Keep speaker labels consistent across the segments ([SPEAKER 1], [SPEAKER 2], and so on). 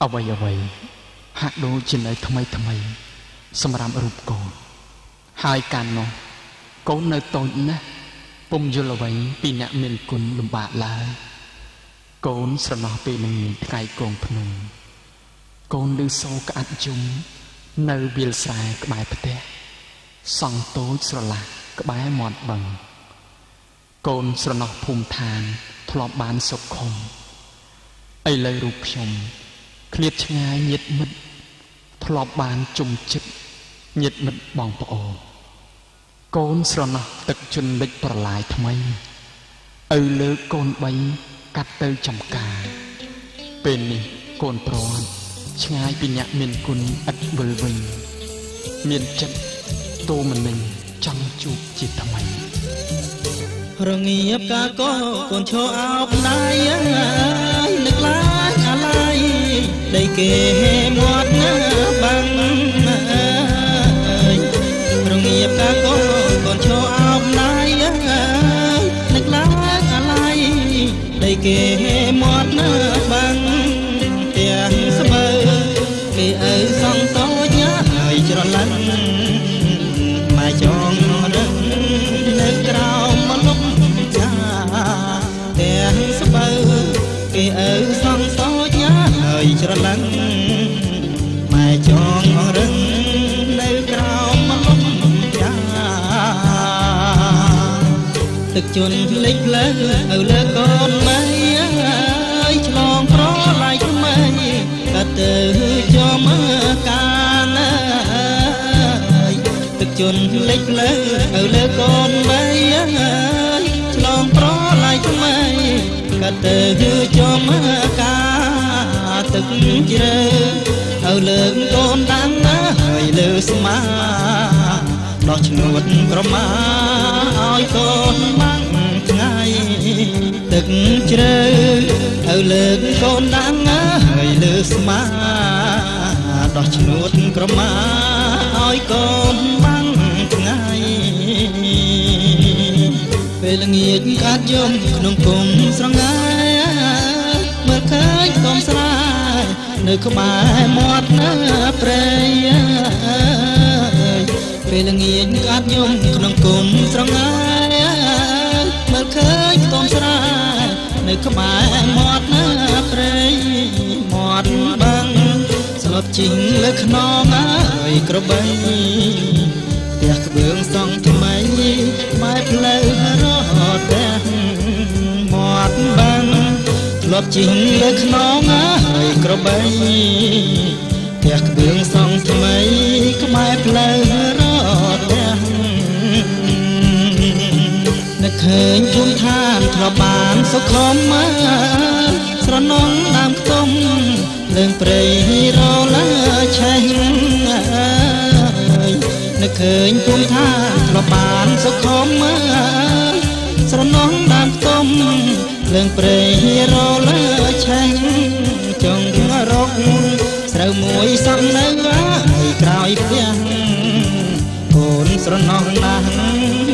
[SPEAKER 1] អ្វីហាក់ដូចជានៅថ្មីសម្រាប់រូបកូនហើយកាលនោះកូននៅតូចណាស់ពុំយល់អ្វីពីអ្នកមានគុណលំបាកឡើយកូនស្រណោះពេលនឹងថ្ងៃកងភ្នំកូនឮសូរក្អាត់យំនៅវាលស្រែក្បែរផ្ទះសង់តូចស្រឡះក្បែរមាត់បឹងកូនស្រណោះភូមិឋានធ្លាប់បានសុខខុមឥឡូវរូបខ្ញុំឃ្លាតឆ្ងាយញាតិមិត្តធ្លាប់បានជុំចិត្តញាតិមិត្តបងប្អូនកូនស្រណោះទឹកជន់លិចប្រឡាយថ្មីឪលើកូនបីកាត់ទៅចំការពេលនេះកូនព្រាត់ឆ្ងាយពីអ្នកមានគុណឥតវិលវិញមានចិត្តតូមនិញចង់ជួបជាថ្មី
[SPEAKER 2] រងាបកាកោកូនឈរអោបដៃនឹកឡើងអាឡ័យដីគេមាត់ណាបាំងរងាបកាកោកូនឈរអោបដៃនឹកឡើងអាឡ័យដីគេមាត់ណាបាំងទាំងស្បើគេឪសងតូចញ៉ាហើយច្រឡឹងម៉ែចងរឹងនៅក្រៅមកលុបចាទាំងស្បើគេឪសងតូចញ៉ាហើយច្រឡឹងម៉ែចងរឹងនៅក្រៅមកលុបចាទឹកជន់ភ្លេចភ្លើឪលើកូនម៉ែឆ្លងប្រឡាយថ្មីក៏ទៅជាប់កាលទឹកជន់ភ្លេចភ្លើឪលើកូនបីឆ្លងប្រឡាយថ្មីក៏ទៅជាប់កាលទឹកជ្រៅឪលើកូនដាំណាហើយលើស្មាដោះឈ្នួតក្រមាឲ្យកូនបាំងថ្ងៃទឹកជ្រៅឪលើកូនដាំណាហើយលើស្មាដោះឈ្នួតក្រមាឲ្យកូនបាំងថ្ងៃពេលល្ងាចកាត់យំក្នុងគុំស្រងាយមើលឃើញកុំស្រែនៅក្បែរមាត់ណាព្រៃពេលល្ងាចកាត់យំក្នុងគុំស្រងាយមើលឃើញកុំស្រែនៅក្បែរមាត់ណាព្រៃមាត់បឹងស្លុតជីងលើខ្នងហើយក្របីផ្ទះក្បឿងសង់ថ្មីម៉ែផ្លូវរត់ផ្ទះមាត់បឹងស្លុតជីងលើខ្នងហើយក្របីផ្ទះក្បឿងសង់ថ្មីក្បែរផ្លូវរត់ផ្ទះនឹកឃើញភូមិឋានធ្លាប់បានសុខុមស្រនំដើមខ្ទុំលើងព្រៃរលាឆេះនឹកឃើញភូមិឋានធ្លាប់បានសុខុមស្រនំដើមខ្ទុំលើងព្រៃរលាឆេះចង់រកស្រូវមួយសក់នៅហើយក្រោយផ្ទះកូនស្រណោះណាស់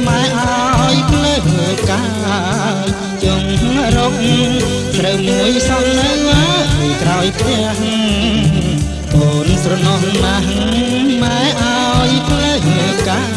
[SPEAKER 2] ម៉ែឲ្យភ្លើកាយចង់រកស្រូវមួយសក់នៅហើយក្រោយផ្ទះកូនស្រណោះណាស់ម៉ែឲ្យភ្លើកាយ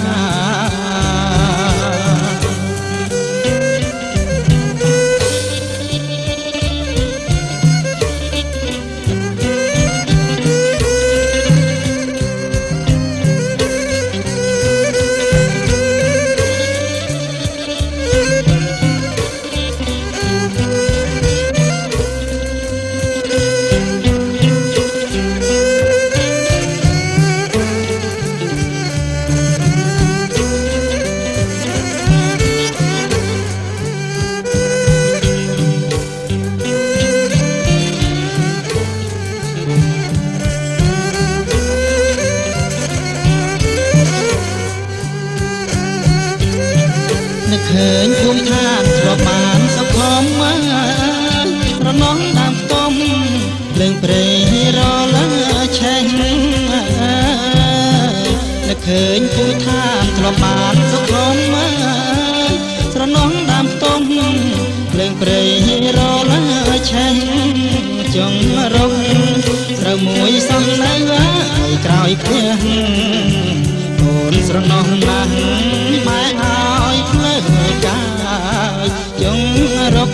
[SPEAKER 2] ឃើញភូមិឋានធ្លាប់បានសុខុមរនំដើមខ្ទុំលើងព្រៃរលាឆេះនឹកឃើញភូមិឋានធ្លាប់បានសុខុមស្រនំដើមខ្ទុំលើងព្រៃរលាឆេះចង់រកស្ ត្រូវមួយសំនៅឲ្យក្រោយផ្ទះអូនស្រណោះណាស់ម៉ែឲ្យផ្លើកាយយងរក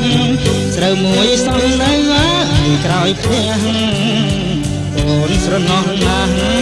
[SPEAKER 2] ស្រូវមួយសំនៅឲ្យក្រោយផ្ទះអូនស្រណោះណាស់